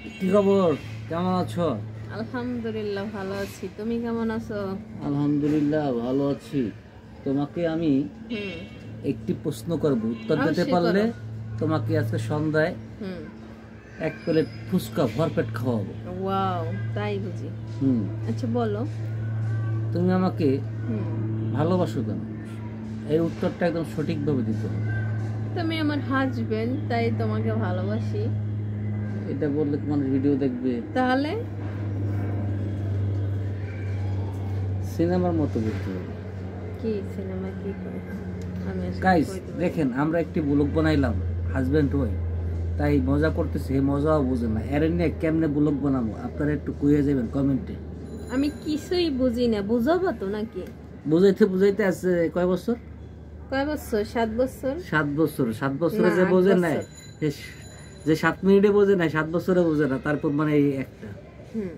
কি খবর, কেমন আছো? আলহামদুলিল্লাহ ভালো আছি, তুমি কেমন আছো? আলহামদুলিল্লাহ ভালো আছি। তোমাকে আমি হুম। একটি প্রশ্ন করব, উত্তর দিতে অবশ্যই পারলে করো। তোমাকে আজকে সন্ধ্যায় হুম। এক প্লেট ফুচকা ভরপেট খাওয়াবো। ওয়াও, তাই বুঝি? হুম। আচ্ছা বলো। তুমি আমাকে হুম। ভালোবাসো কেন? এই উত্তরটা একদম সঠিকভাবে দিতে হবে। তুমি আমার হাজবেন্ড, তাই তোমাকে ভালোবাসি। এটা বললে তো মানুষ ভিডিও দেখবে। তাহলে সিনেমার মতো বলতে হবে। কি সিনেমা কি করে? আমি আসলে গাইস কইতে পারি না। দেখেন, আমরা একটি ব্লগ বানাইলাম হাজবেন্ড ওয়াইফ, তাই মজা করতেছি, এই মজাও বুঝে না। এর নিয়ে কেমনে ব্লগ বানাবো আপনারা একটু কইয়ে যাবেন কমেন্টে। আমি কিছুই বুঝি না, বুঝাবো তো নাকি? বুঝাইতে বুঝাইতে আছে কয় বছর? কয় বছর? 7 বছর। 7 বছর। 7 বছরে না, যে 8 বোঝে নাই, বছর। যে 7 মিনিটে বোঝে নাই, 7 বছরে বোঝে না, তারপর মানে এই একটা হুম।